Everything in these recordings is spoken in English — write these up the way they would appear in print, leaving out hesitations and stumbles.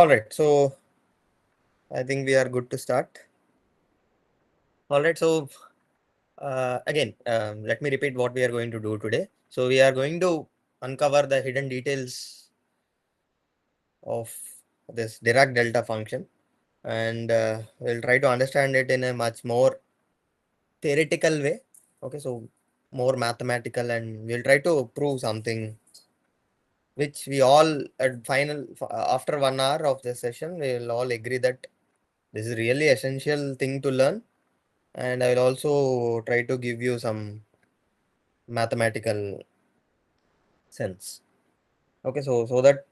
All right, so I think we are good to start. All right, so again, let me repeat what we are going to do today. So we are going to uncover the hidden details of this Dirac delta function, and we'll try to understand it in a much more theoretical way. Okay, so more mathematical, and we'll try to prove something which we all at final after 1 hour of the session, we will all agree that this is really essential thing to learn. And I will also try to give you some mathematical sense. Okay, so that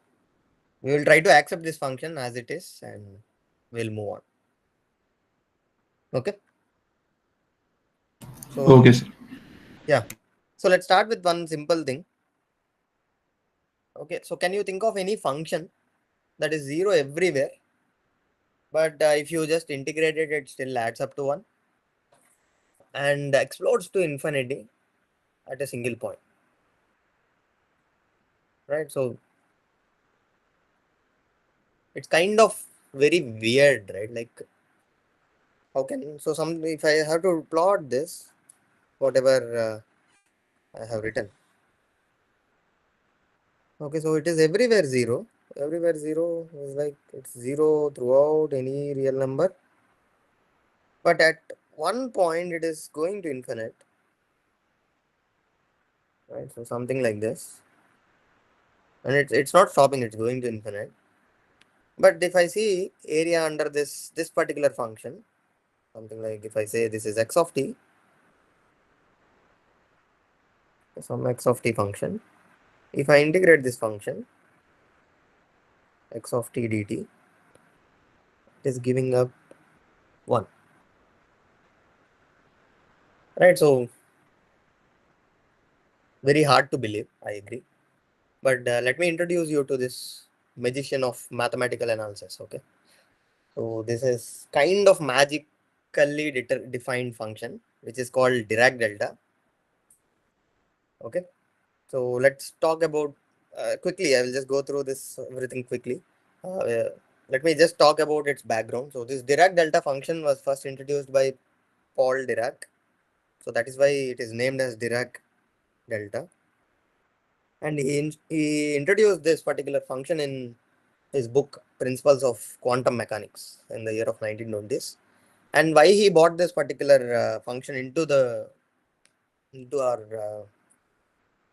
we will try to accept this function as it is and we'll move on. Okay. Okay, So sir. yeah. So let's start with one simple thing. Okay, so can you think of any function that is zero everywhere, but if you just integrate it, it still adds up to 1 and explodes to infinity at a single point, right? So it's kind of very weird, right? Like how can, so some, if I have to plot this, whatever I have written. Okay, so it is everywhere zero. Everywhere zero is like it's zero throughout any real number. But at one point it is going to infinite. Right? So something like this. And it's not stopping, it's going to infinite. But if I see area under this particular function, something like if I say this is x of t, some x of t function. If I integrate this function, x of t dt, it is giving up 1. Right? So very hard to believe, I agree. But let me introduce you to this magician of mathematical analysis. Okay. So this is kind of magically defined function, which is called Dirac delta. Okay. So let's talk about quickly. I will just go through this everything quickly. Let me just talk about its background. So this Dirac delta function was first introduced by Paul Dirac. So that is why it is named as Dirac delta. And he introduced this particular function in his book Principles of Quantum Mechanics in the year of 1920s. And why he brought this particular function into our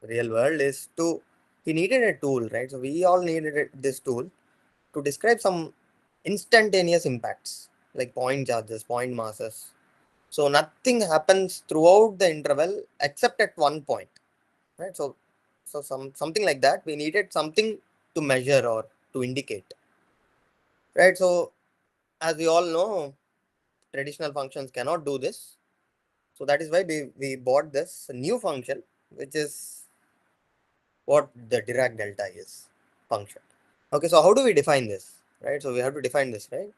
real world is to he needed a tool, right? So we all needed this tool to describe some instantaneous impacts like point charges, point masses. So nothing happens throughout the interval except at one point, right? So something like that. We needed something to measure or to indicate, right? So as we all know, traditional functions cannot do this. So that is why we bought this new function, which is what the Dirac delta is function. Okay, so how do we define this, right? So we have to define this, right?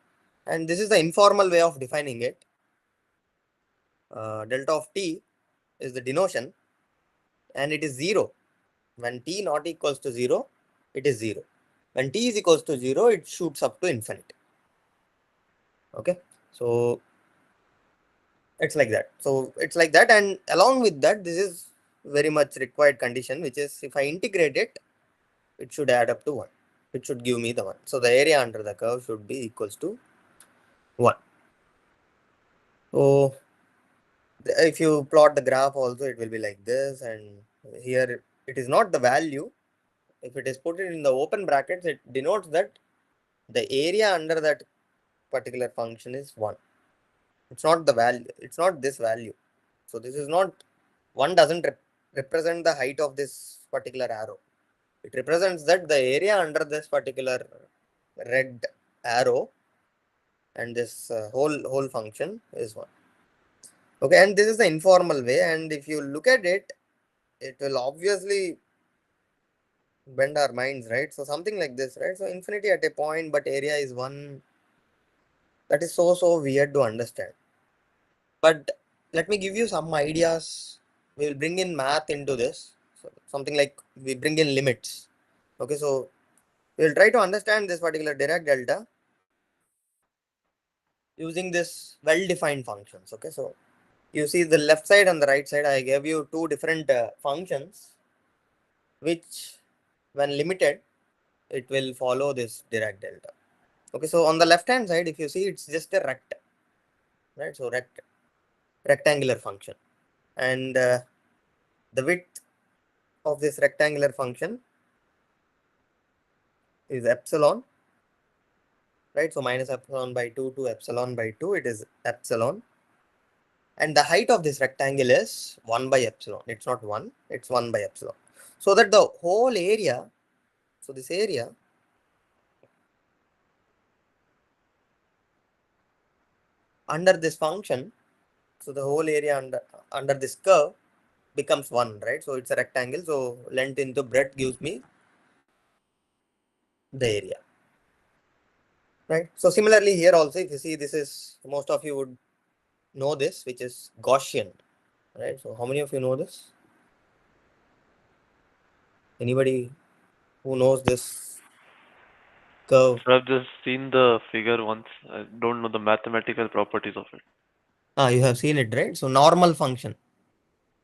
And this is the informal way of defining it. Delta of t is the denotion and it is 0. When t not equals to 0, it is 0. When t is equals to 0, it shoots up to infinity. Okay, so it's like that. So it's like that, and along with that, this is very much required condition, which is if I integrate it, it should add up to 1. It should give me the 1. So the area under the curve should be equals to 1. So if you plot the graph also, it will be like this, and here it is not the value. If it is put it in the open brackets, it denotes that the area under that particular function is 1. It's not the value. It's not this value. So this is not 1 doesn't represent the height of this particular arrow. It represents that the area under this particular red arrow and this whole function is 1. Okay, and this is the informal way, and if you look at it, it will obviously bend our minds, right? So something like this, right? So infinity at a point, but area is 1. That is so weird to understand. But let me give you some ideas. We'll bring in math into this. So something like we bring in limits. Okay, so We'll try to understand this particular Dirac delta using this well-defined functions. Okay, so you see the left side and the right side, I gave you two different functions, which when limited, it will follow this Dirac delta. Okay, so on the left hand side, if you see, it's just a rect, right? So rectangular function, and the width of this rectangular function is epsilon, right? So minus epsilon by 2 to epsilon by 2, it is epsilon. And the height of this rectangle is 1 by epsilon. It's not 1, it's 1 by epsilon. So that the whole area, so this area under this function, so the whole area under this curve becomes 1, right? So it's a rectangle. So length into breadth gives me the area, right? So similarly here also, if you see, this is, most of you would know this, which is Gaussian, right? So how many of you know this? Anybody who knows this curve? I've just seen the figure once. I don't know the mathematical properties of it. You have seen it, right? So normal function,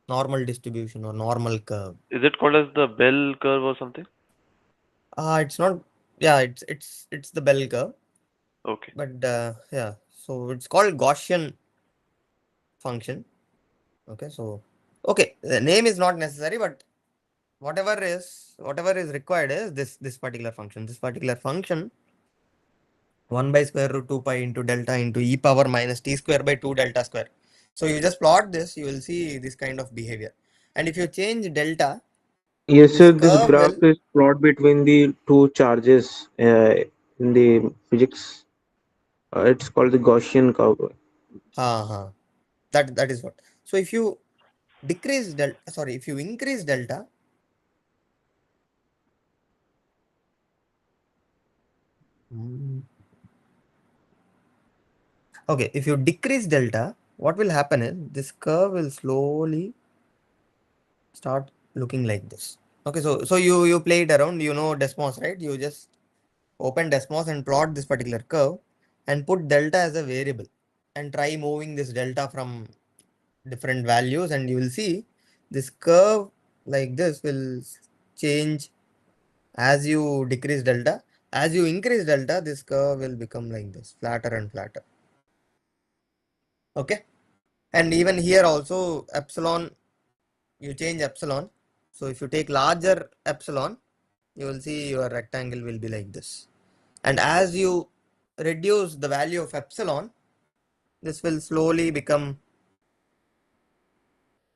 normal distribution or normal curve. Is it called as the bell curve or something? It's not, yeah, it's the bell curve, Okay. but yeah, so it's called Gaussian function. Okay, so okay, the name is not necessary, but whatever is required is this particular function. This particular function 1 by square root 2 pi into delta into e power minus t square by 2 delta square. So you just plot this, you will see this kind of behavior. And if you change delta, Yes, this sir. This curve graph will, is plot between the two charges in the physics. It's called the Gaussian curve. ha, that is what. So if you decrease delta, sorry, if you increase delta, mm, okay, if you decrease delta, what will happen is this curve will slowly start looking like this. Okay, so you play it around, you know Desmos, right? You just open Desmos and plot this particular curve and put delta as a variable and try moving this delta from different values, and you will see this curve like this will change as you decrease delta. As you increase delta, this curve will become like this, flatter and flatter. Okay, and even here also epsilon, you change epsilon. So if you take larger epsilon, you will see your rectangle will be like this. And as you reduce the value of epsilon, this will slowly become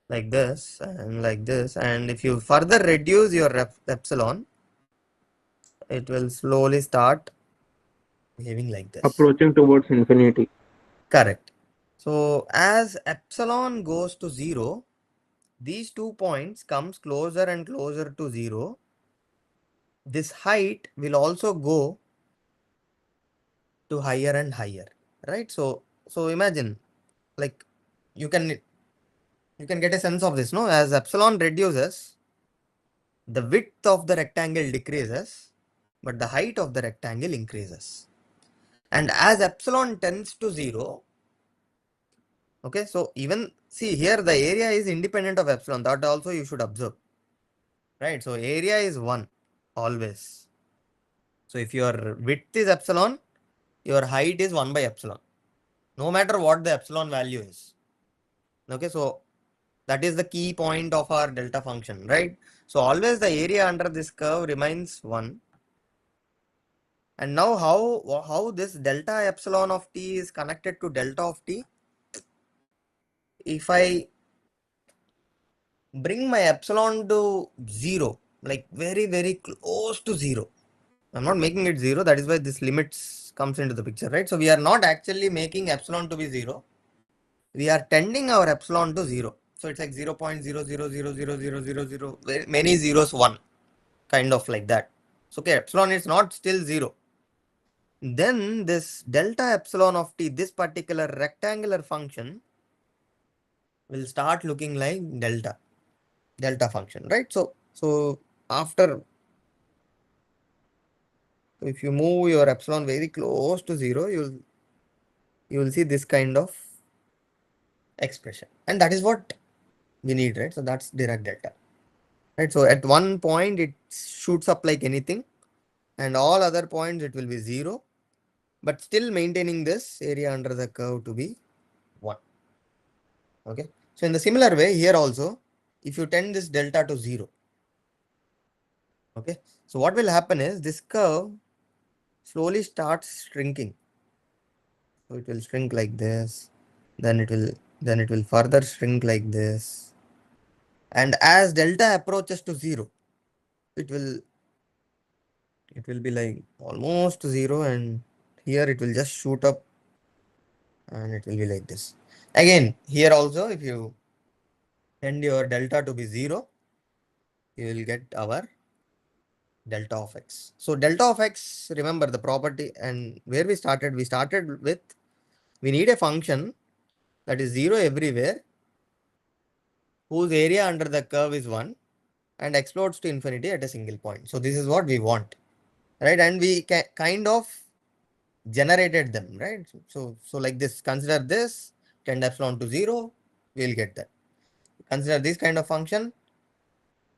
like this and like this. And if you further reduce your epsilon, it will slowly start behaving like this. Approaching towards infinity. Correct. So as epsilon goes to 0, these 2 points comes closer and closer to 0. This height will also go to higher and higher, right? So imagine, like, you can you can get a sense of this, no? As epsilon reduces, the width of the rectangle decreases, but the height of the rectangle increases. And as epsilon tends to 0, okay, so even see here the area is independent of epsilon. That also you should observe, right? So area is 1 always. So if your width is epsilon, your height is 1 by epsilon, no matter what the epsilon value is. Okay, so that is the key point of our delta function, right? So always the area under this curve remains 1. And now how this delta epsilon of t is connected to delta of t? If I bring my epsilon to 0, like very, very close to 0, I'm not making it 0. That is why this limits comes into the picture, right? So we are not actually making epsilon to be 0. We are tending our epsilon to 0. So it's like 0.0000000, many zeros, 1, kind of like that. So okay, epsilon is not still 0. Then this delta epsilon of t, this particular rectangular function, will start looking like delta function, right? So after So if you move your epsilon very close to 0, you will see this kind of expression, and that is what we need, right? So that's Dirac delta, right? So at one point it shoots up like anything, and all other points it will be 0, but still maintaining this area under the curve to be 1. Okay. So in the similar way here also, if you tend this delta to 0, okay, so what will happen is this curve slowly starts shrinking. So it will shrink like this, then it will further shrink like this. And as delta approaches to 0, it will it will be like almost 0, and here it will just shoot up and it will be like this. Again, here also if you tend your delta to be 0, you will get our delta of x. So delta of x, remember the property, and where we started with, we need a function that is 0 everywhere, whose area under the curve is 1 and explodes to infinity at a single point. So this is what we want, right? And we kind of generated them, right? So like this, consider this, tend epsilon to 0, we will get that. Consider this kind of function,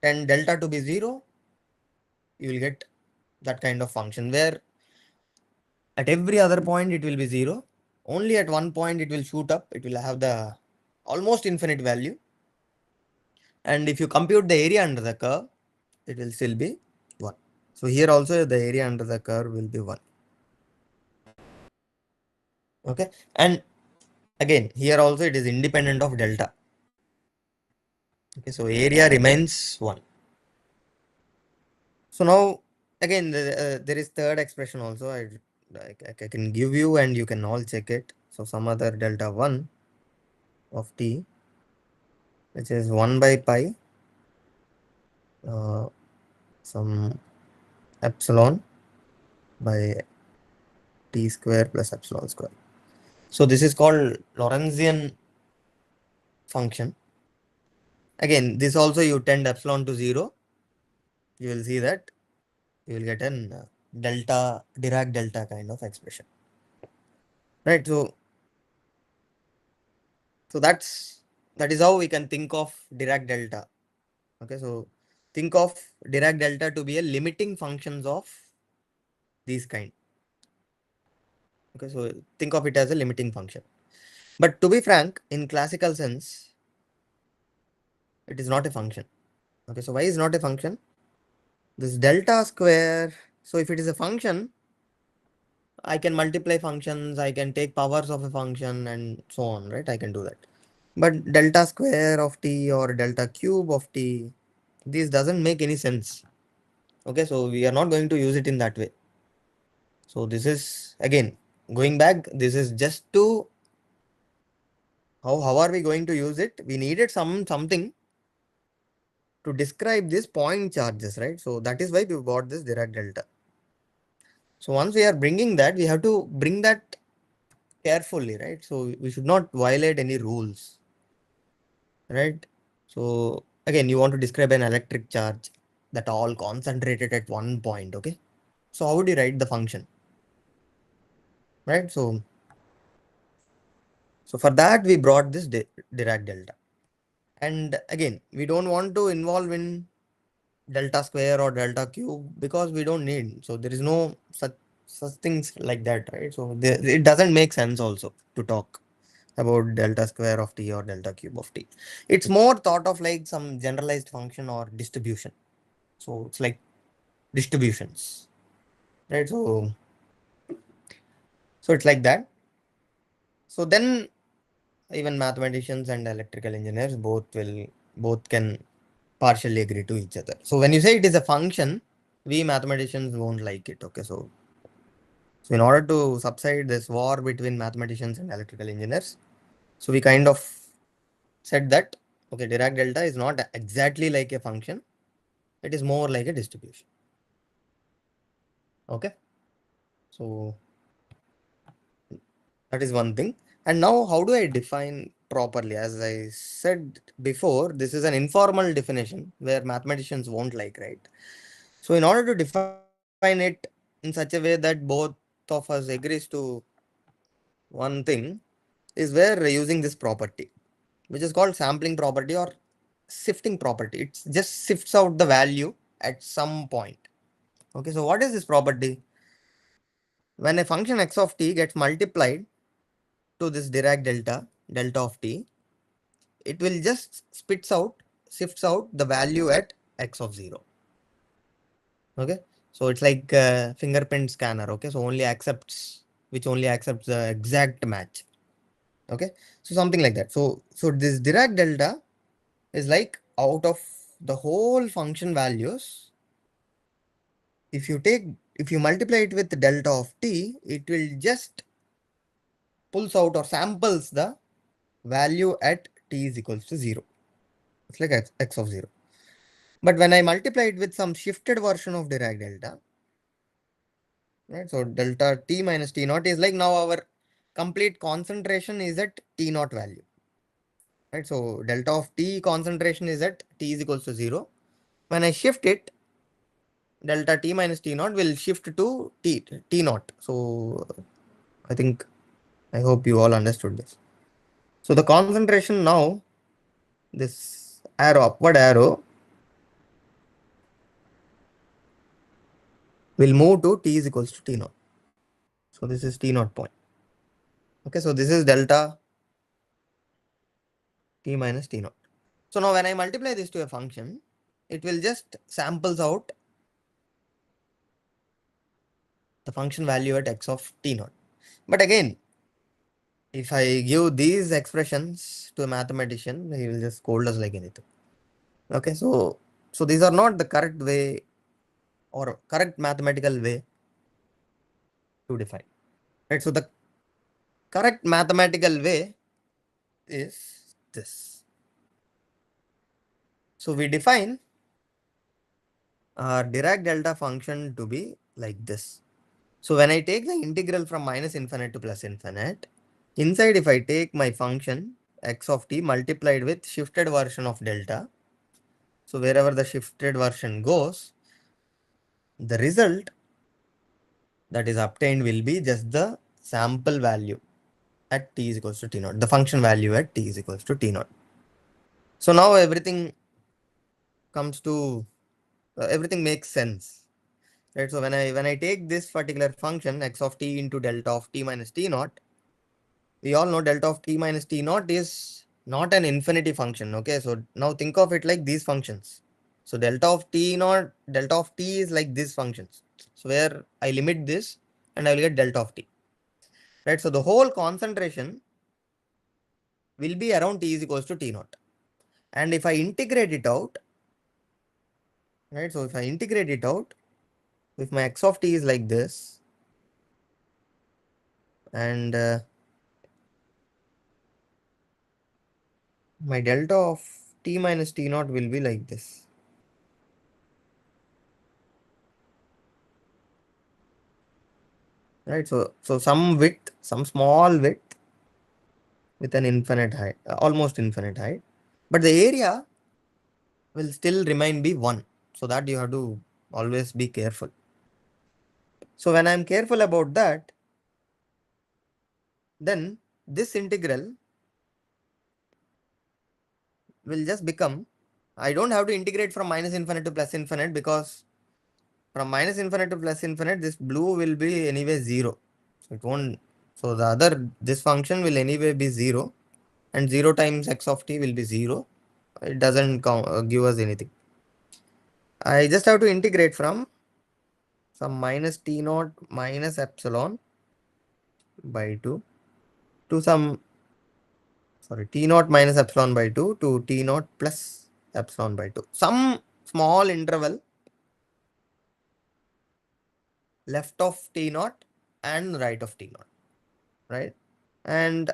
tend delta to be 0, you will get that kind of function where at every other point it will be 0. Only at one point it will shoot up, it will have the almost infinite value. And if you compute the area under the curve, it will still be 1. So here also the area under the curve will be 1. Okay. And again, here also it is independent of delta. Okay. So area remains 1. So now again, there is third expression also. I can give you and you can all check it. So some other delta 1 of t, which is 1 by pi, uh, some epsilon by t square plus epsilon square. So this is called Lorentzian function. Again, this also you tend epsilon to 0. You will see that you will get an delta, Dirac delta kind of expression. Right. So that is how we can think of Dirac delta. Okay. So think of Dirac delta to be a limiting functions of these kind. Okay. So think of it as a limiting function. But to be frank, in classical sense, it is not a function. Okay. So why is not a function? This delta square. So if it is a function, I can multiply functions, I can take powers of a function and so on, right? I can do that. But delta square of t or delta cube of t, this doesn't make any sense. Okay, so we are not going to use it in that way. So this is again going back, this is just to how are we going to use it? We needed something to describe these point charges, right? So that is why we got this Dirac delta. So once we are bringing that, we have to bring that carefully, right? So we should not violate any rules, right? So again, you want to describe an electric charge that all concentrated at one point, okay? So how would you write the function, right? So for that we brought this Dirac delta, and again we don't want to involve in delta square or delta cube because we don't need. So there is no such things like that, right? So it doesn't make sense also to talk about delta square of t or delta cube of t. It's more thought of like some generalized function or distribution. So it's like distributions, right? So it's like that. So then even mathematicians and electrical engineers both can partially agree to each other. So when you say it is a function, we mathematicians won't like it. Okay, so in order to subside this war between mathematicians and electrical engineers, so we kind of said that okay, Dirac delta is not exactly like a function, it is more like a distribution. Okay, so that is one thing. And now how do I define properly? As I said before, this is an informal definition where mathematicians won't like, right? So in order to define it in such a way that both of us agrees to one thing is where we're using this property, which is called sampling property or sifting property. It just sifts out the value at some point. Okay, so what is this property? When a function x of t gets multiplied to this Dirac delta of t, it will just sifts out the value at x of 0. Okay, so it's like a fingerprint scanner. Okay, so only accepts the exact match. Okay, so something like that. So this Dirac delta is like out of the whole function values. If you multiply it with the delta of t, it will just pulls out or samples the value at t is equals to 0. It's like x of 0. But when I multiply it with some shifted version of Dirac delta, right? So delta t minus t naught is like now our complete concentration is at t naught value, right? So delta of t concentration is at t is equals to 0. When I shift it, delta t minus t naught will shift to t naught. So I hope you all understood this. So the concentration now, this upward arrow will move to t is equals to t naught. So this is t naught point. Okay, so this is delta t minus t naught. So now when I multiply this to a function, it will just samples out the function value at x of t naught. But again, if I give these expressions to a mathematician, he will just scold us like anything. Okay, so these are not the correct way or correct mathematical way to define. Right, so the correct mathematical way is this. So we define our Dirac delta function to be like this. So when I take the integral from minus infinite to plus infinite, inside if I take my function x of t multiplied with shifted version of delta, so wherever the shifted version goes, the result that is obtained will be just the sample value at t is equals to t naught, the function value at t is equals to t naught. So now everything comes to, everything makes sense. Right, so when I take this particular function x of t into delta of t minus t naught, we all know delta of t minus t naught is not an infinity function. Okay, so now think of it like these functions. So delta of t naught, delta of t is like these functions. So where I limit this and I will get delta of t. Right, so the whole concentration will be around t is equals to t naught. And if I integrate it out, right, so if I integrate it out, if my x of t is like this, and my delta of t minus t naught will be like this. Right, so some small width with an infinite height, almost infinite height, but the area will still remain be 1. So that you have to always be careful. So when I'm careful about that, then this integral will just become, I don't have to integrate from minus infinite to plus infinite, because from minus infinite to plus infinite, this blue will be anyway 0. So it won't, so this function will anyway be 0, and 0 times x of t will be 0. It doesn't give us anything. I just have to integrate from some minus t naught minus epsilon by 2 to some, sorry, t naught minus epsilon by 2 to t naught plus epsilon by 2. Some small interval left of t naught and right of t naught, right? And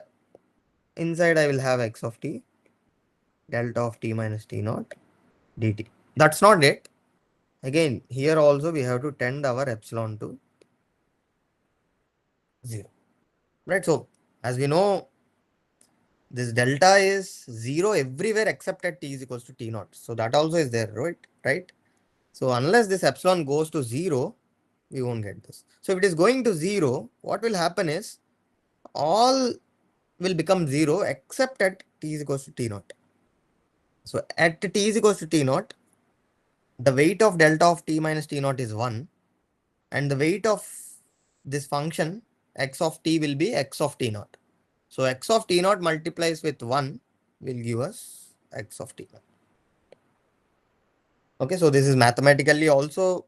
inside I will have x of t, delta of t minus t naught dt. That's not it. Again, here also we have to tend our epsilon to 0. Right, so as we know, this delta is 0 everywhere except at t is equals to t naught. So that also is there, right? So unless this epsilon goes to 0, we won't get this. So if it is going to 0, what will happen is all will become 0 except at t is equals to t naught. So at t is equals to t naught, the weight of delta of t minus t naught is 1, and the weight of this function x of t will be x of t naught. So x of t naught multiplies with 1 will give us x of t naught. Okay, so this is mathematically also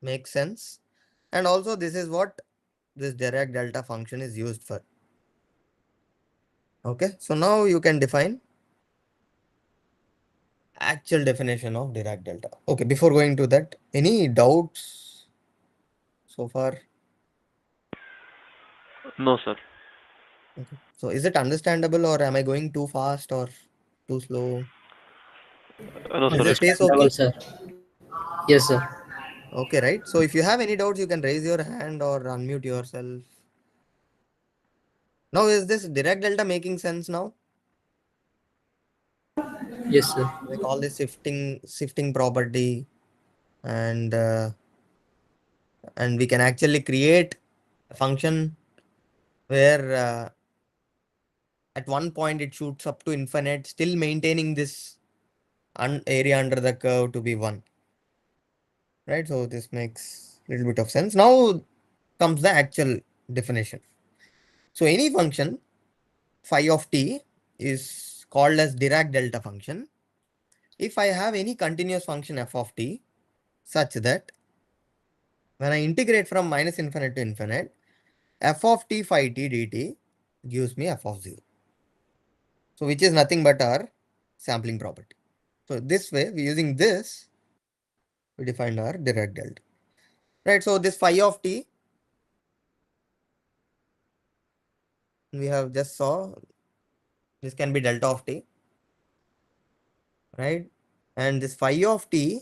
makes sense. And also this is what this Dirac delta function is used for. Okay, so now you can define actual definition of Dirac delta. Okay, before going to that, any doubts so far? No, sir. Okay, so is it understandable or am I going too fast or too slow? No, Is sir. the It's pace Understandable, okay? sir. Yes, sir. Okay, right. So if you have any doubts, you can raise your hand or unmute yourself. Now, is this Dirac delta making sense now? Yes, sir. We call this shifting property, and we can actually create a function where at one point it shoots up to infinite, still maintaining this area under the curve to be 1. Right? So this makes a little bit of sense. Now comes the actual definition. So any function phi of t is called as Dirac delta function if I have any continuous function f of t such that when I integrate from minus infinite to infinite, f of t phi t dt gives me f of 0. So which is nothing but our sampling property. So this way, we using this, we defined our Dirac delta. Right, so this phi of t, we have just saw, this can be delta of t, right? And this phi of t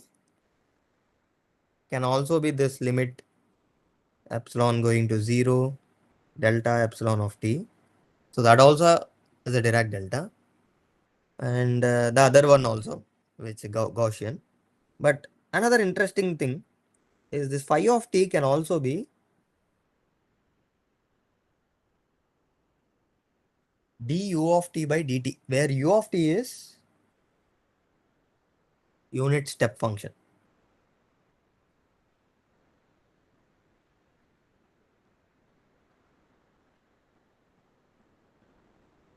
can also be this limit epsilon going to 0, delta epsilon of t. So that also is a Dirac delta. And the other one also, which is Gaussian. But another interesting thing is this phi of t can also be du of t by dt, where u of t is unit step function.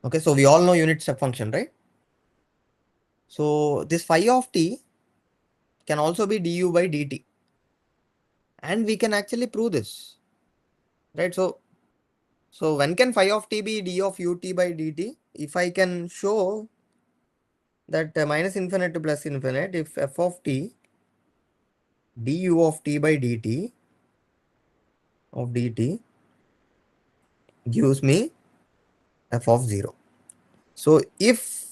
Okay, so we all know unit step function, right? So this phi of t can also be du by dt. And we can actually prove this, right? So when can phi of t be d of ut by dt? If I can show that minus infinite to plus infinite, if f of t du of t by dt of dt gives me f of 0. So if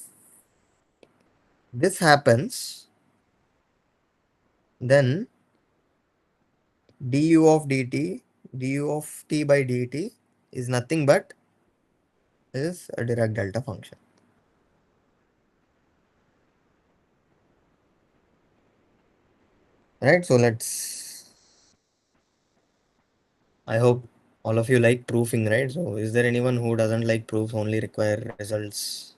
this happens, then du of dt, du of t by dt is nothing but is a Dirac delta function. Right, so I hope all of you like proofing, right? So is there anyone who doesn't like proofs, only require results?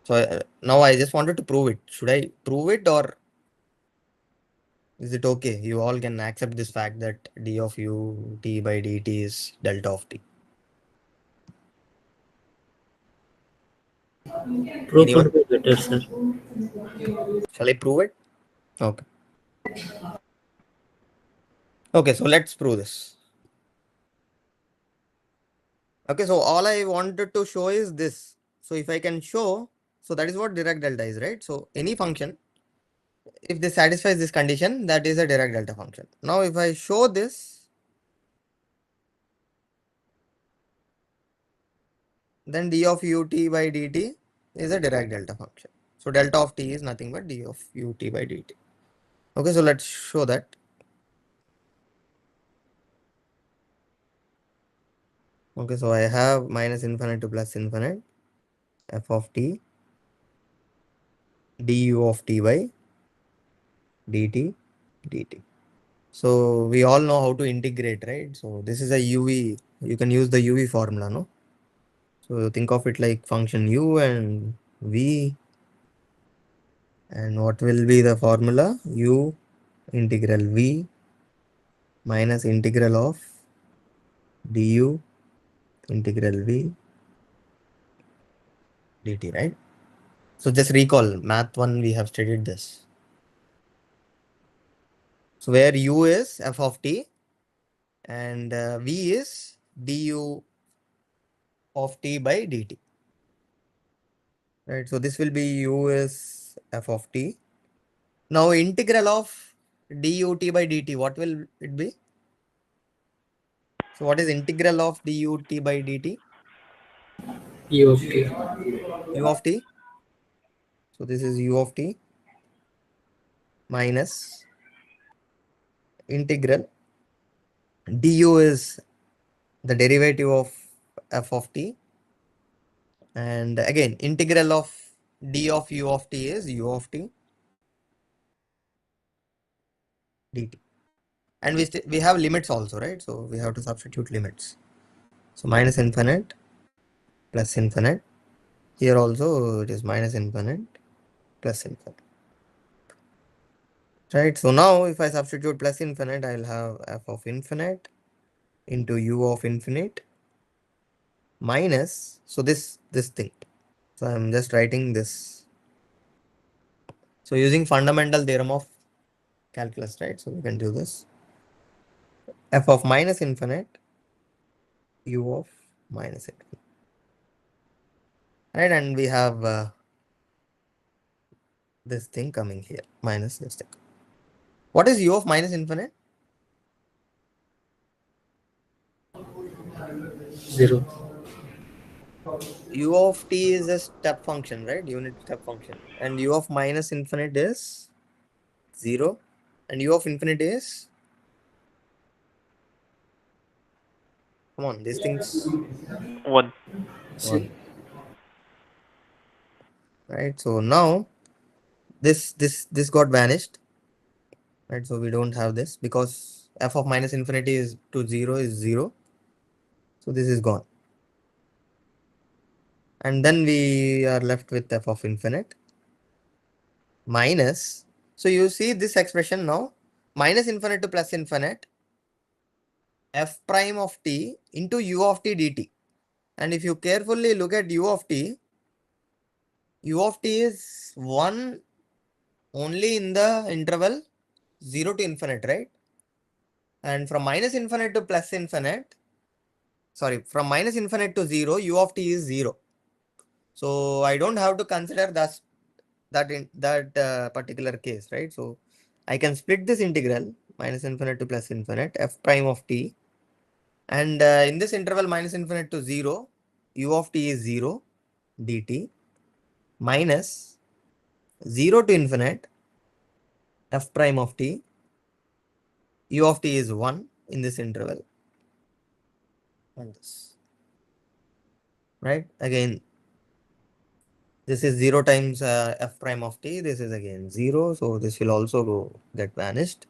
So now I just wanted to prove it. Should I prove it or is it okay? You all can accept this fact that d of u t by dt is delta of t. Proof Anyone? would be better, sir. Shall I prove it? Okay. Okay, so let's prove this. Okay, so all I wanted to show is this. So if I can show, so that is what Dirac delta is, right? So any function, if this satisfies this condition, that is a Dirac delta function. Now if I show this, then d of ut by dt is a Dirac delta function. So delta of t is nothing but d of ut by dt. Okay, so let's show that. Okay, so I have minus infinite to plus infinite f of t du of t by dt dt. So we all know how to integrate, right? So this is a UV. You can use the UV formula, no? So think of it like function u and v. And what will be the formula? U integral v minus integral of du integral v dt, right? So just recall, math 1 we have studied this. So where u is f of t and v is du of t by dt. Right, so this will be u is f of t. Now integral of dut by dt, what will it be? So what is integral of dut by dt? U of t. U of t. So this is u of t minus integral. Du is the derivative of f of t. And again, integral of d of u of t is u of t dt. And we have limits also, right? So we have to substitute limits. So minus infinite plus infinite. Here also it is minus infinite plus infinite. Right. So now if I substitute plus infinite, I'll have f of infinite into u of infinite minus, so this thing. So I'm just writing this. So using fundamental theorem of calculus, right? So we can do this. F of minus infinite u of minus infinite. Right, and we have this thing coming here, minus this thing. What is u of minus infinite? 0. U of t is a step function, right? Unit step function. And u of minus infinite is 0. And u of infinite is, come on, these things, 1. 1. Right? So now this got vanished. Right? So we don't have this because f of minus infinity is to 0 is 0. So this is gone. And then we are left with f of infinite minus. So you see this expression now, minus infinite to plus infinite, f prime of t into u of t dt. And if you carefully look at u of t is 1 only in the interval 0 to infinite, right? And from minus infinite to plus infinite, sorry, from minus infinite to 0, u of t is 0. So I don't have to consider that particular case, right? So I can split this integral minus infinite to plus infinite f prime of t, and in this interval minus infinite to 0, u of t is 0 dt minus 0 to infinite f prime of t, u of t is 1 in this interval, and this, right? Again, this is 0 times f prime of t. This is again 0. So this will also get vanished.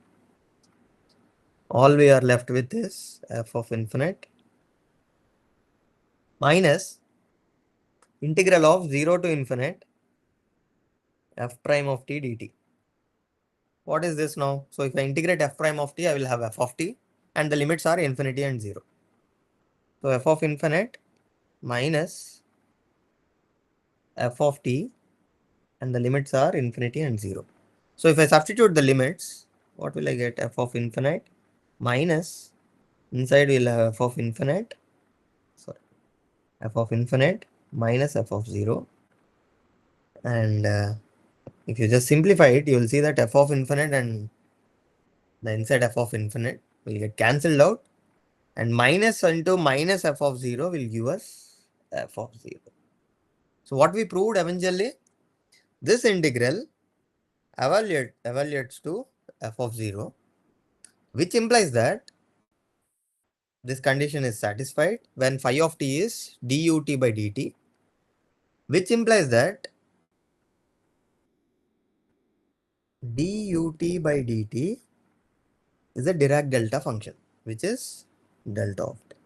All we are left with is f of infinite minus integral of 0 to infinite f prime of t dt. What is this now? So if I integrate f prime of t, I will have f of t and the limits are infinity and 0. So f of infinite minus f of t and the limits are infinity and 0. So if I substitute the limits, what will I get? F of infinite minus, inside we'll have f of infinite, sorry, f of infinite minus f of 0. And if you just simplify it, you will see that f of infinite and the inside f of infinite will get cancelled out, and minus into minus f of 0 will give us f of 0. So what we proved eventually, this integral evaluates to f of 0, which implies that this condition is satisfied when phi of t is dut by dt, which implies that dut by dt is a Dirac delta function, which is delta of t.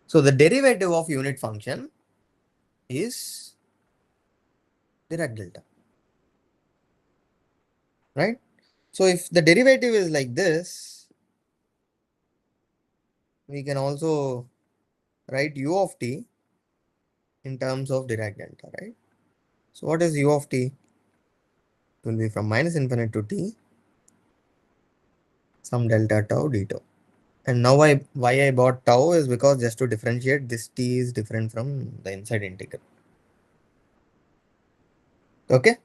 So the derivative of unit function is Dirac delta, right? So if the derivative is like this, we can also write u of t in terms of Dirac delta, right? So what is u of t? It will be from minus infinite to t, some delta tau d tau. And now why I bought tau is because just to differentiate, this t is different from the inside integral. Okay,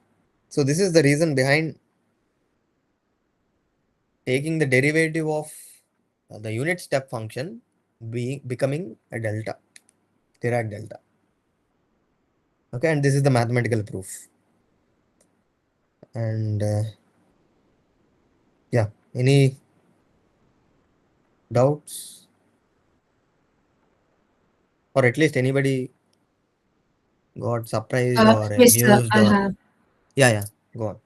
so this is the reason behind taking the derivative of the unit step function becoming a delta, Dirac delta. Okay, and this is the mathematical proof. And yeah, any doubts, or at least anybody got surprised or Yes, sir, amused, I or have. yeah, go on.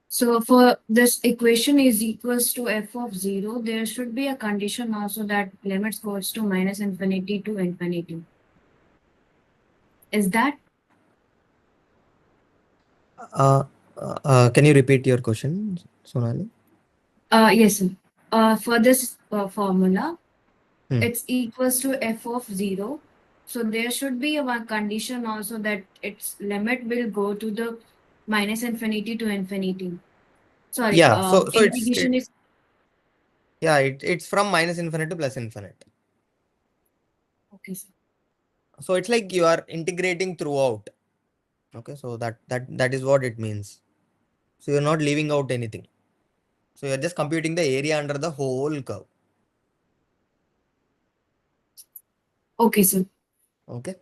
So for this equation is equals to f of 0, there should be a condition also that limits goes to minus infinity to infinity. Is that? Can you repeat your question, Sonali? Yes, sir. For this formula, Hmm. it's equals to f of 0. So there should be a one condition also that its limit will go to the minus infinity to infinity. Sorry, Yeah, so integration is it's from minus infinite to plus infinite. okay, sir. So it's like you are integrating throughout. Okay, so that is what it means. So you're not leaving out anything. So you're just computing the area under the whole curve. Okay, sir. Okay.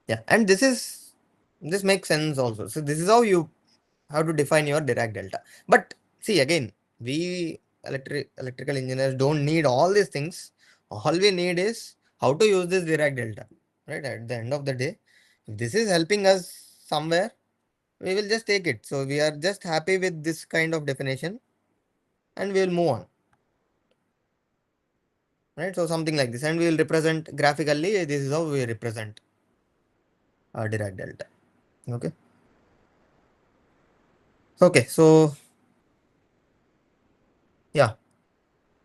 Yeah, and this makes sense also. So this is how you have to define your Dirac delta. But see again, we electrical engineers don't need all these things. All we need is how to use this Dirac delta. Right? At the end of the day, if this is helping us somewhere, we will just take it. So we are just happy with this kind of definition and we will move on. Right? So something like this. And we will represent graphically, this is how we represent our Dirac delta. Okay. Okay, so yeah,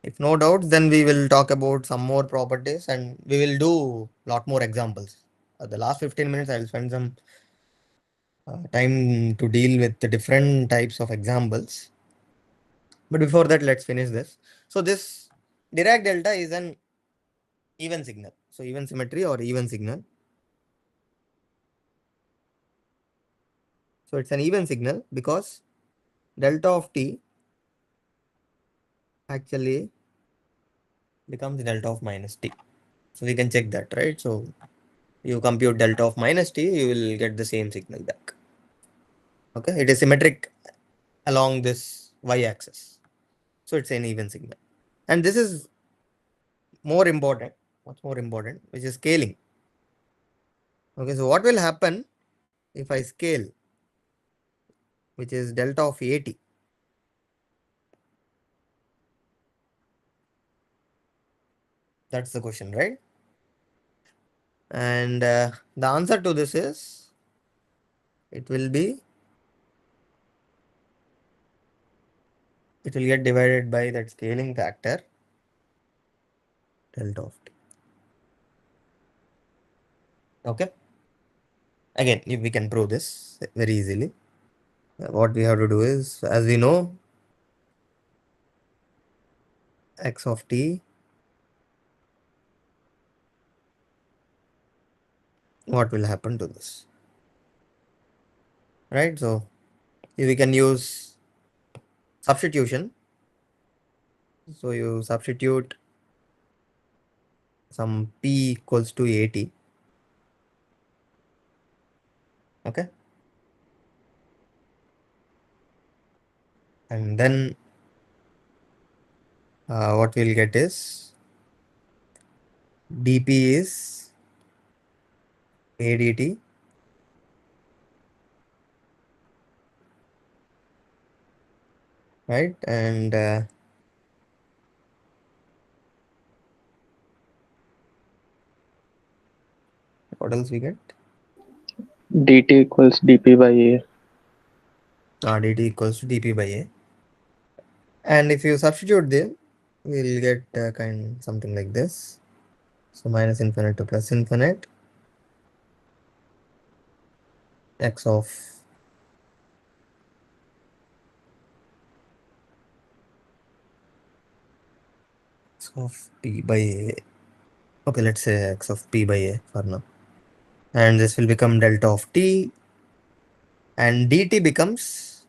if no doubt, then we will talk about some more properties and we will do a lot more examples. The last 15 minutes, I will spend some time to deal with the different types of examples. But before that, let's finish this. So this Dirac delta is an even signal. So even symmetry or even signal. So it's an even signal because delta of t actually becomes delta of minus t. So we can check that, right? So you compute delta of minus t, you will get the same signal back. Okay, it is symmetric along this y-axis. So it's an even signal. And this is more important, what's more important, which is scaling. Okay, so what will happen if I scale, which is delta of at? That's the question, right? And the answer to this is, it will be, it will get divided by that scaling factor, delta of t. Okay. Again, we can prove this very easily. What we have to do is, as we know, x of t, what will happen to this, right? So we can use substitution. So you substitute some p equals to at. Okay, and then what we'll get is dp is adt right? And what else we get? dt equals dp by a. Dt equals to dp by a. And if you substitute them, we'll get kind something like this. So minus infinite to plus infinite x of p by a. Okay, let's say x of p by a for now. And this will become delta of t, and dt becomes,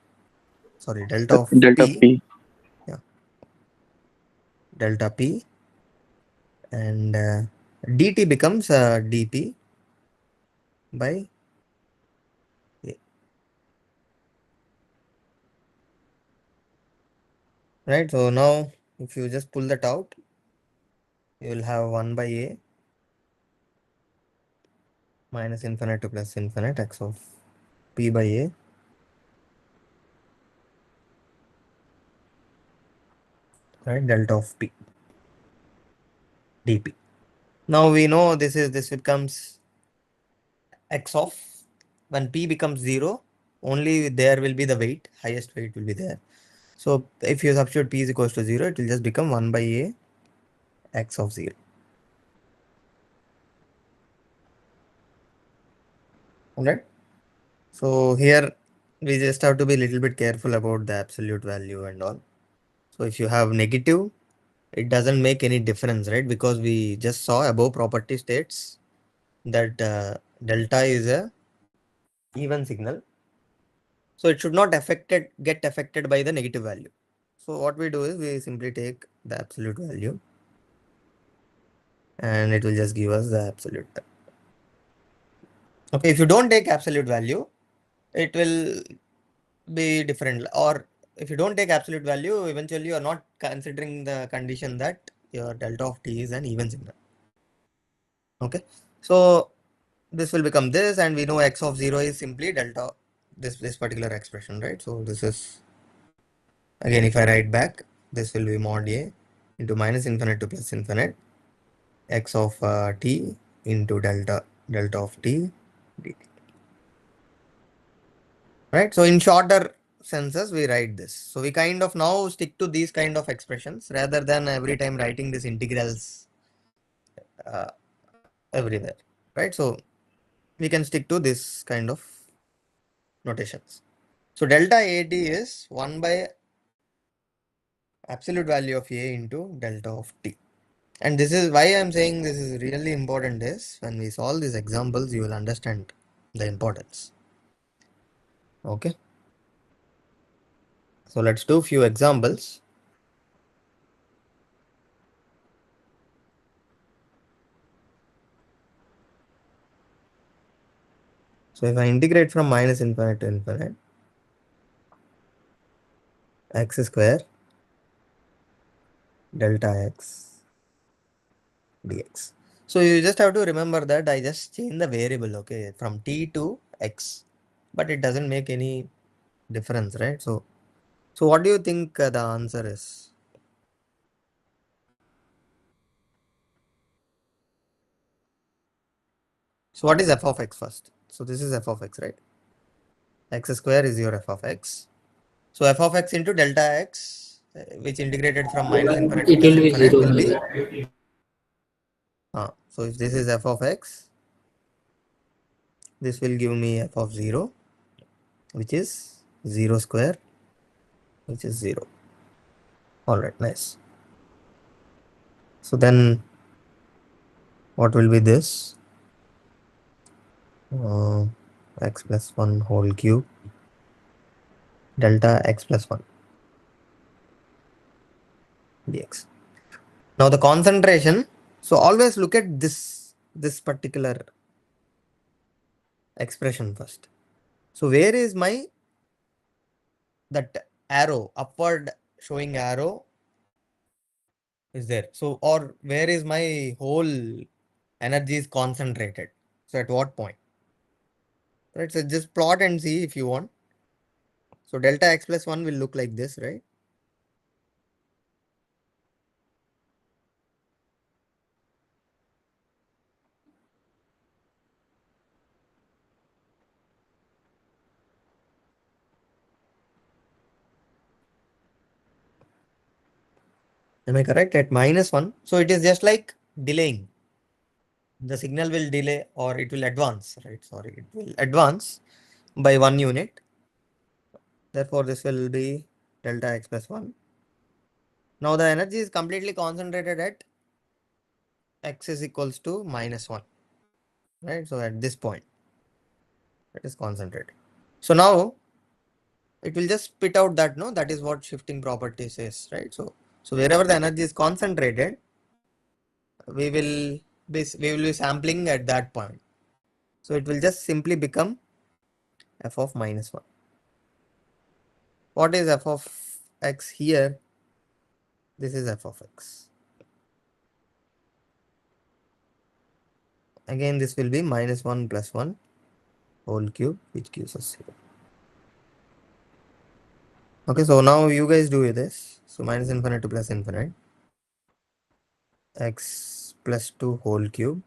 sorry, delta of Delta p, p. yeah, delta p, and dt becomes dp by a, right? So now if you just pull that out, you will have 1 by a minus infinite to plus infinite x of p by a, right? Delta of p dp. Now we know this becomes x of, when p becomes 0, only there will be the weight, highest weight will be there. So if you substitute p is equals to 0, it will just become 1 by a x of 0. Alright. So here we just have to be a little bit careful about the absolute value and all. So if you have negative, it doesn't make any difference, right? Because we just saw above property states that delta is a even signal. So it should not get affected by the negative value. So what we do is we simply take the absolute value and it will just give us the absolute. Okay, if you don't take absolute value, it will be different. Or if you don't take absolute value, eventually you are not considering the condition that your delta of t is an even signal. Okay, so this will become this, and we know x of 0 is simply delta this particular expression, right? So this is, again, if I write back, this will be mod a into minus infinite to plus infinite x of t into delta of t dt. Right? So in shorter senses, we write this. So we kind of now stick to these kind of expressions rather than every time writing these integrals uh, everywhere. Right? So we can stick to this kind of notations. So delta AT is 1 by absolute value of A into delta of T. And this is why I'm saying this is really important is when we solve these examples, you will understand the importance. Okay. So let's do a few examples. So if I integrate from minus infinite to infinite, x square delta x dx. So you just have to remember that I just change the variable, okay, from t to x, but it doesn't make any difference, right? So what do you think the answer is? So what is f of x first? So this is f of x, right? X square is your f of x. So f of x into delta x, which integrated from minus infinite to It plus will be infinite 0 will be, only. so if this is f of x, this will give me f of 0, which is 0 square, which is 0. Alright, nice. So then what will be this? X plus 1 whole cube delta x plus 1 dx. Now the concentration, so always look at this particular expression first. So where is my that arrow, upward showing arrow is there? So or where is my whole energy is concentrated? So at what point? Right, so just plot and see if you want. So delta x plus 1 will look like this, right? Am I correct? At -1. So it is just like delaying. The signal will delay or it will advance, right? Sorry, it will advance by 1 unit. Therefore, this will be delta x plus 1. Now the energy is completely concentrated at x is equals to -1, right? So at this point, it is concentrated. So now it will just spit out that, no, that is what shifting property says, right? So wherever the energy is concentrated, we will be sampling at that point. So it will just simply become f of -1. What is f of x here? This is f of x. Again, this will be -1 plus 1 whole cube, which gives us 0. Okay, so now you guys do this. So minus infinite to plus infinite. X plus 2 whole cube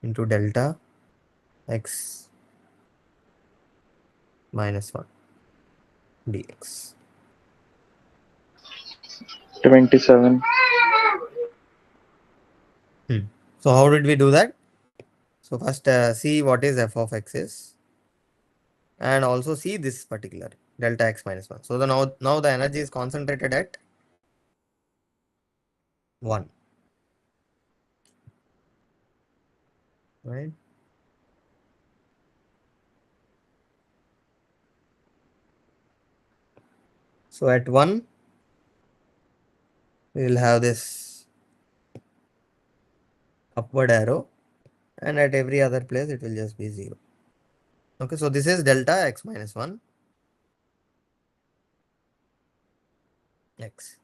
into delta x minus 1 dx. 27. So how did we do that? So first see what is f of x is, and also see this particular delta x minus 1. So now the energy is concentrated at 1, right? So at 1 we will have this upward arrow, and at every other place it will just be 0. Okay, so this is delta x minus 1 x.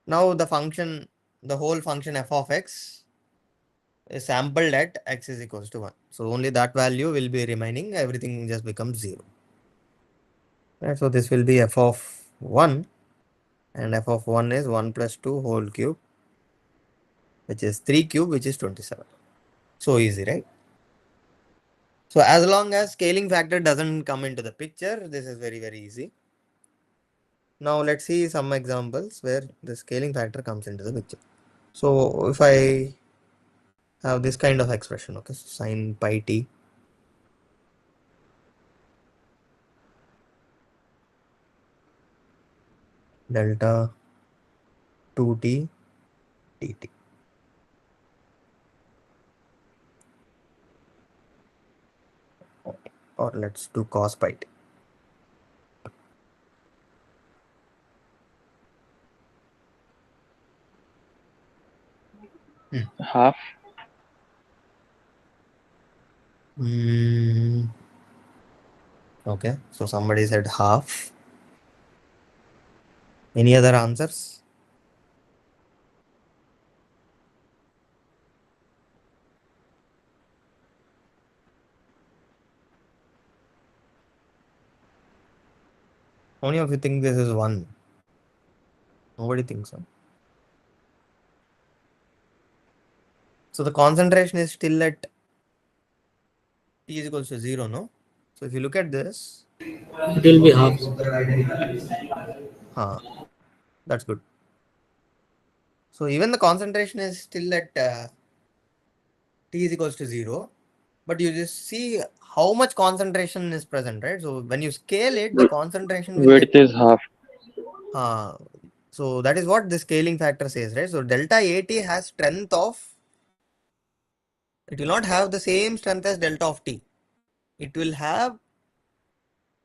Now the whole function f of x is sampled at x is equals to 1. So only that value will be remaining, everything just becomes 0. Right, so this will be f of 1, and f of 1 is 1 plus 2 whole cube, which is 3 cube, which is 27. So easy, right? So as long as scaling factor doesn't come into the picture, this is very, very easy. Now let's see some examples where the scaling factor comes into the picture. So if I have this kind of expression, okay, so sine pi t delta 2t dt. Or let's do cos pi t. Half. Okay, so somebody said half. Any other answers? How many of you think this is 1? Nobody thinks so. So the concentration is still at t is equals to 0, no? So if you look at this, It will be half. that's good. So even the concentration is still at t is equals to 0, but you just see how much concentration is present, right? So when you scale it, the concentration will get, Width is half. so that is what the scaling factor says, right? So delta AT has strength of, it will not have the same strength as delta of T. It will have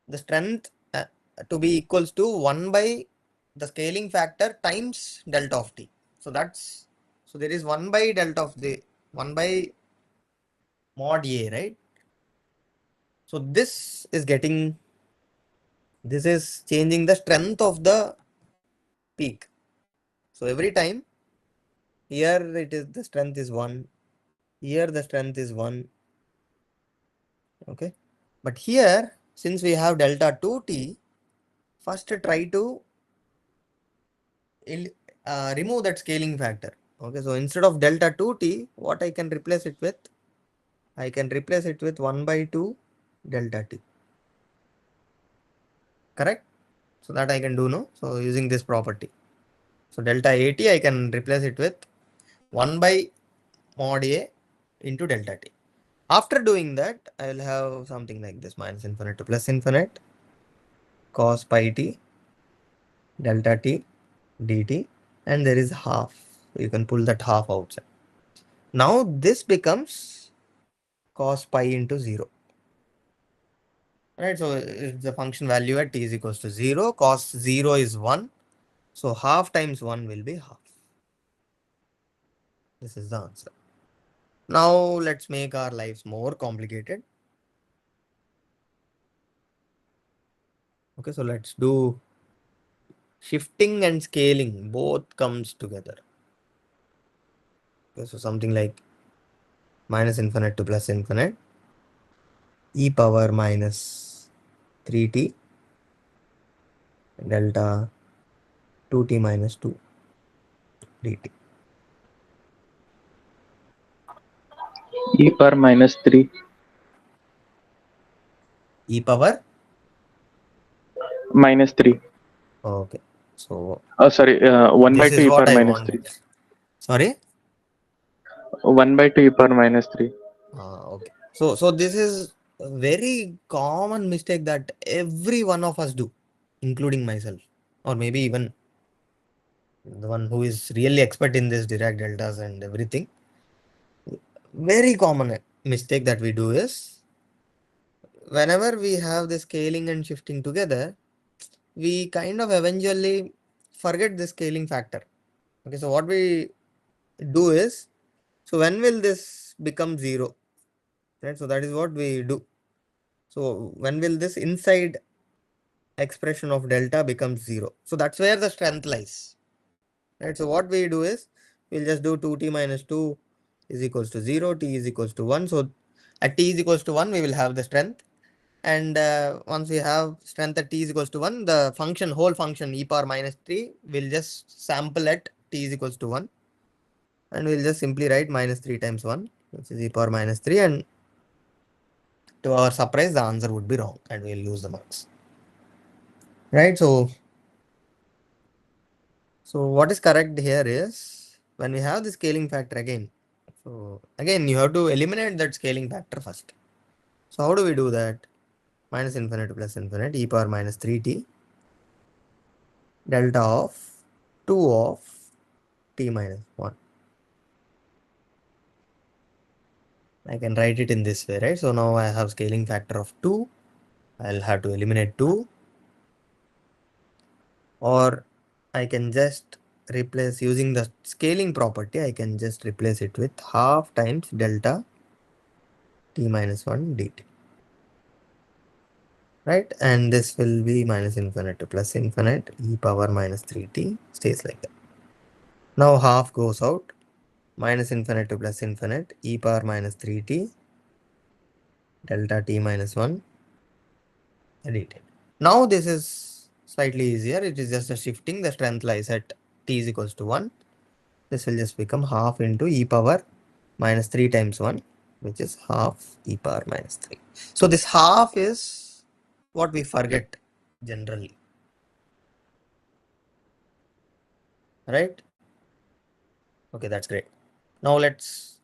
the strength to be equals to 1 by the scaling factor times delta of T. So there is 1 by delta of the 1 by mod A, right? So this is changing the strength of the peak. So every time here the strength is 1, here the strength is 1, okay? But here, since we have delta 2t, first try to remove that scaling factor. Okay, so instead of delta 2t, what I can replace it with? I can replace it with 1 by 2 delta t. Correct? So that I can do, no? So using this property. So delta AT, I can replace it with 1 by mod A into delta T. After doing that, I will have something like this, minus infinite to plus infinite, cos pi t, delta t, dt, and there is half. You can pull that half outside. Now this becomes cos pi into 0. Right, so if the function value at t is equals to 0, cos 0 is 1. So half times 1 will be half. This is the answer. Now let's make our lives more complicated. Okay, so let's do shifting and scaling, both comes together. Okay, so something like minus infinite to plus infinite, e power minus 3t delta 2t minus 2 dt. E power minus 3 E power? minus 3. Okay, so Sorry, 1 by this 2 is e what power I minus want. 3. Sorry? 1 by 2 e power minus 3. Okay. So this is a very common mistake that every one of us do, including myself, or maybe even the one who is really expert in this Dirac deltas and everything. Very common mistake that we do is whenever we have the scaling and shifting together, we kind of eventually forget the scaling factor. Okay, so what we do is, so when will this become 0? Right, so that is what we do. So when will this inside expression of delta becomes 0? So that's where the strength lies. Right, so what we do is, we'll just do 2t minus 2 is equals to 0, t is equals to 1. So at t is equals to 1, we will have the strength. And once we have strength at t is equals to 1, the function, whole function e power minus 3 will just sample at t is equals to 1. And we'll just simply write minus 3 times 1, which is e power minus 3. And to our surprise, the answer would be wrong and we'll lose the marks. Right, so what is correct here is, when we have the scaling factor again, so again you have to eliminate that scaling factor first. So how do we do that? Minus infinite plus infinite e power minus 3t delta of 2 of t minus 1. I can write it in this way, right? So now I have scaling factor of 2. I'll have to eliminate 2, or I can just replace using the scaling property. I can just replace it with half times delta t minus 1 dt. Right, and this will be minus infinite to plus infinite e power minus 3t stays like that. Now half goes out, minus infinite to plus infinite e power minus 3t delta t minus 1 dt. Now this is slightly easier. It is just a shifting. The strength lies at t is equals to 1. This will just become half into e power minus 3 times 1, which is half e power minus 3. So this half is what we forget generally. Right? Okay, that's great. Now let's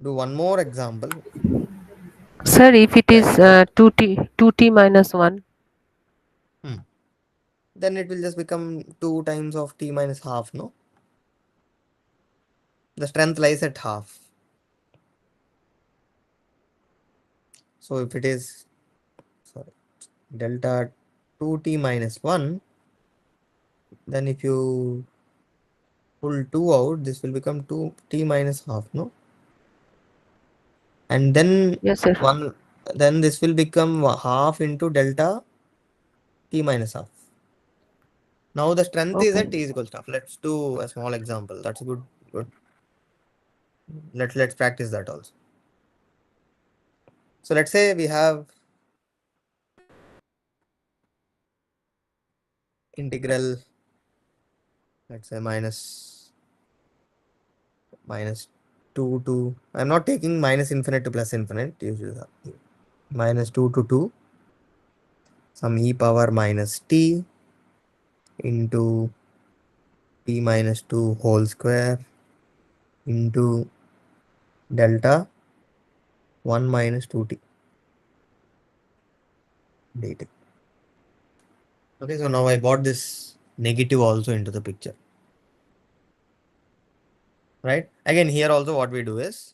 do one more example. Sir, if it is Then 2t minus 1. then it will just become 2 times of t minus half, no? The strength lies at half. So if it is, sorry, delta 2t minus 1, then if you pull 2 out, this will become 2t minus half, no? And then Yes, sir. then this will become half into delta t minus half. Now the strength is Okay. at t is equal to half. Let's do a small example. That's good. Good. Let's practice that also. So let's say we have integral, let's say minus 2 to, I'm not taking minus infinite to plus infinite, usually minus 2 to 2, some e power minus t into t minus 2 whole square into delta 1 minus 2t dt. Okay, so now I brought this negative also into the picture. Right? Again, here also what we do is,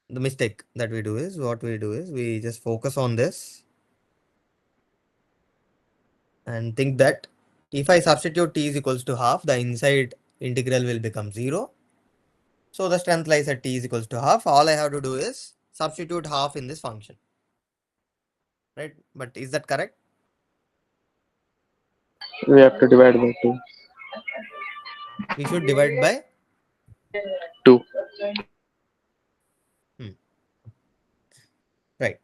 the mistake that we do is, we just focus on this and think that if I substitute t is equals to half, the inside integral will become 0. So the strength lies at t is equals to half. All I have to do is substitute half in this function. Right? But is that correct? We have to divide by 2. We should divide by 2. right.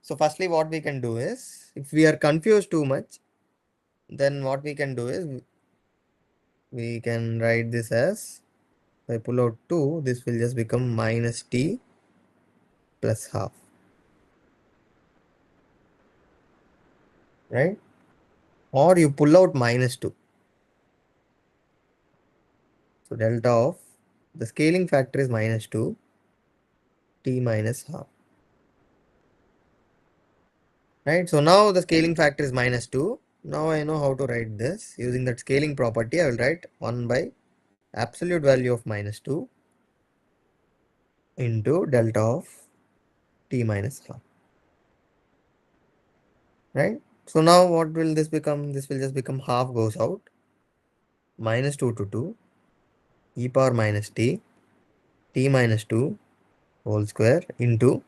So firstly, what we can do is, if we are confused too much, then what we can do is, we can write this as, if I pull out 2, this will just become minus t plus half. Right? Or you pull out minus 2. So delta of, the scaling factor is minus 2, t minus half. Right? So now the scaling factor is minus 2. Now I know how to write this. Using that scaling property, I will write 1 by absolute value of minus 2 into delta of t minus half. Right? So now what will this become? This will just become half goes out. Minus 2 to 2 e power minus t minus 2 whole square into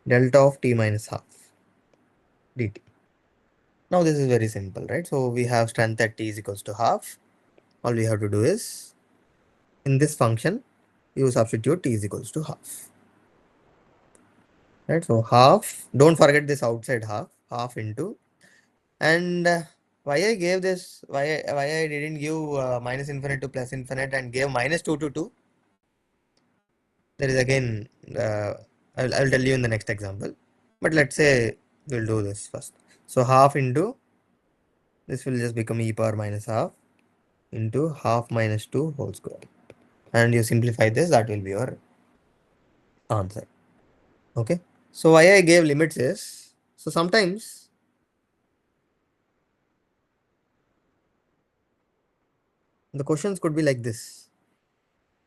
delta of t minus half dt. Now this is very simple, right? So we have strength at t is equals to half. All we have to do is, in this function, you substitute t is equals to half. Right? So half, don't forget this outside half into, and why I gave this, why I didn't give minus infinite to plus infinite and gave minus 2 to 2. There is again, I'll tell you in the next example. But let's say we'll do this first. So half into, this will just become e power minus half into half minus 2 whole square. And you simplify this, that will be your answer. Okay. So why I gave limits is, so sometimes the questions could be like this.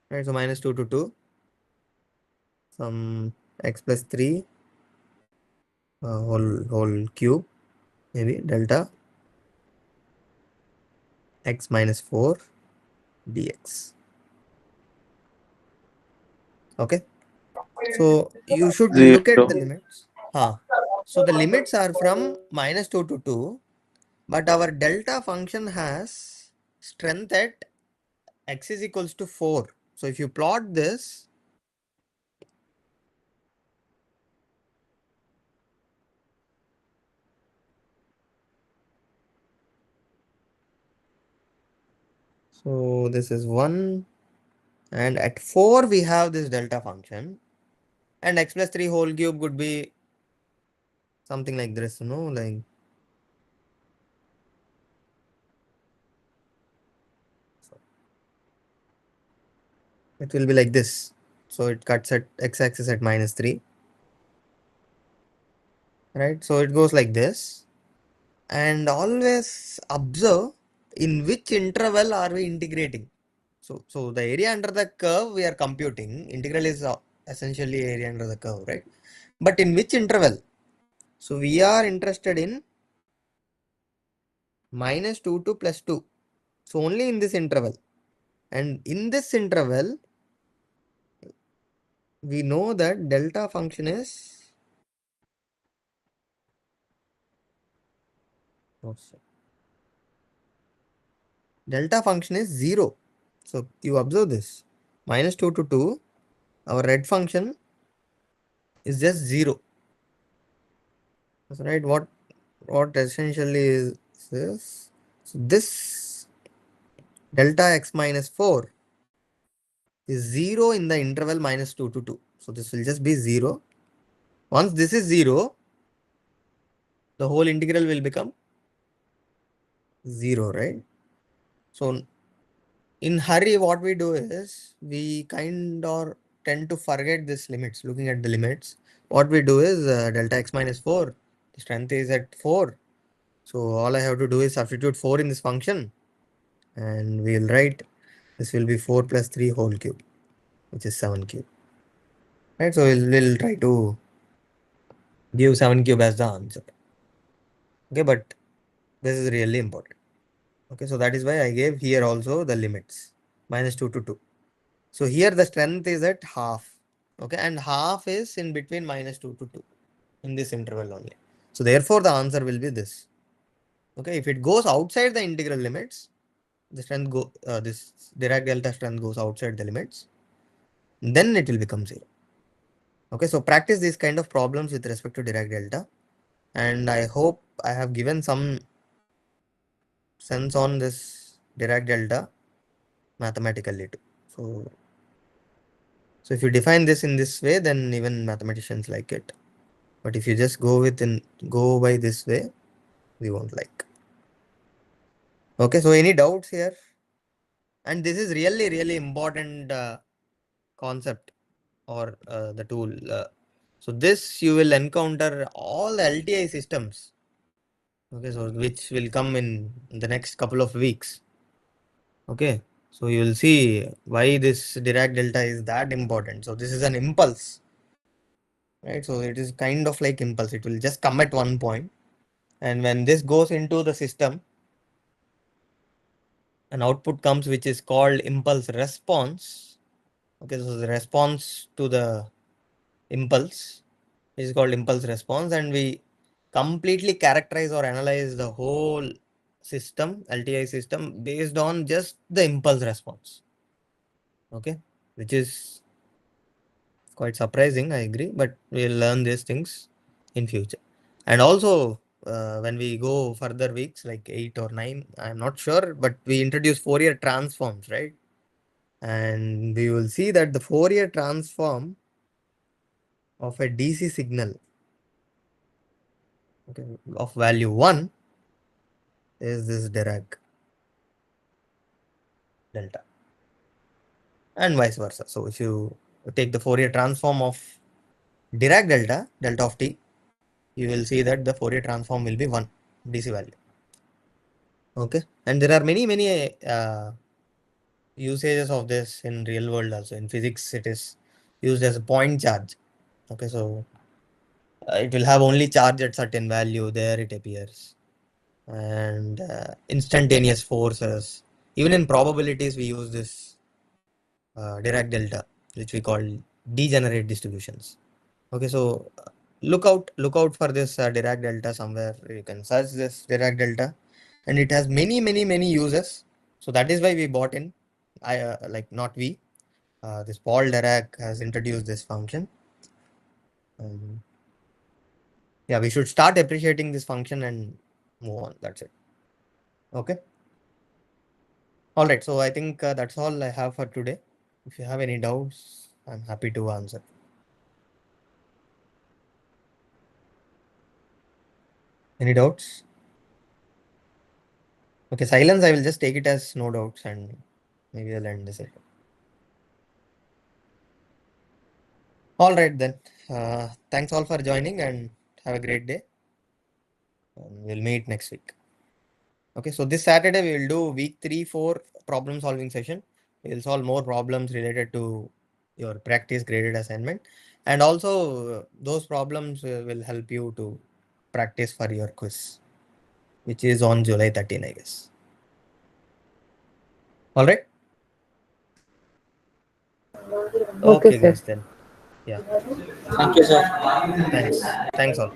Right. So minus 2 to 2, some x plus 3 whole cube, maybe delta x minus 4 dx. Okay. So you should look at 0. the limits. So the limits are from minus 2 to 2, but our delta function has strength at x is equals to 4. So if you plot this, so this is 1, and at 4 we have this delta function, and x plus 3 whole cube would be something like this, like it will be like this. So it cuts at x-axis at minus 3, right? So it goes like this. And always observe in which interval are we integrating. So the area under the curve we are computing. Integral is essentially area under the curve, right? But in which interval? So we are interested in minus 2 to plus 2. So only in this interval. And in this interval, we know that delta function is, delta function is 0. So you observe this. Minus 2 to 2, our red function is just 0. That's right. What essentially is this? So this delta x minus 4 is 0 in the interval minus 2 to 2. So this will just be 0. Once this is 0, the whole integral will become 0, right? So in hurry, what we do is we kind or tend to forget this limits. Looking at the limits, what we do is delta x minus 4, the strength is at 4. So all I have to do is substitute 4 in this function, and we'll write this will be 4 plus 3 whole cube, which is 7 cube. Right, so we'll try to give 7 cube as the answer. Okay, but this is really important. Okay, so that is why I gave here also the limits minus 2 to 2. So here the strength is at half. Okay, and half is in between minus 2 to 2 in this interval only. So therefore the answer will be this. Okay, if it goes outside the integral limits, the strength this Dirac delta strength goes outside the limits, then it will become 0. Okay, so practice these kind of problems with respect to Dirac delta, and I hope I have given some sense on this Dirac delta mathematically too. So if you define this in this way, then even mathematicians like it. But if you just go by this way, we won't like. Okay, so any doubts here? And this is really, really important concept or the tool. So this you will encounter all the LTI systems. Okay, so which will come in the next couple of weeks. Okay, so you will see why this Dirac delta is that important. So this is an impulse, right? So it is kind of like impulse. It will just come at one point, and when this goes into the system, an output comes which is called impulse response. Okay, so the response to the impulse is called impulse response, and we completely characterize or analyze the whole system, LTI system, based on just the impulse response. Okay, which is quite surprising, I agree, but we'll learn these things in future. And also, when we go further weeks, like 8 or 9, I'm not sure, but we introduce Fourier transforms, right? And we will see that the Fourier transform of a DC signal, okay, of value 1 is this Dirac delta, and vice versa. So if you take the Fourier transform of Dirac delta of t, you will see that the Fourier transform will be 1 DC value. Okay, and there are many usages of this in real world also. In physics, it is used as a point charge. Okay, so it will have only charge at certain value, there it appears, and instantaneous forces. Even in probabilities, we use this Dirac delta, which we call degenerate distributions. Okay, so look out for this Dirac delta somewhere. You can search this Dirac delta, and it has many uses. So that is why we bought in. Like not we. This Paul Dirac has introduced this function. Yeah, we should start appreciating this function and move on. That's it. Okay. All right. So I think that's all I have for today. If you have any doubts, I'm happy to answer. Any doubts? Okay, silence. I will just take it as no doubts, and maybe I'll end this session. All right then. Thanks all for joining, and have a great day. And we'll meet next week. Okay, so this Saturday we will do week 3-4 problem solving session. We'll solve more problems related to your practice graded assignment, and also those problems will help you to practice for your quiz, which is on July 13, I guess. All right. Okay, Okay, sir. guys. Then, yeah. Thank you, sir. Thanks all.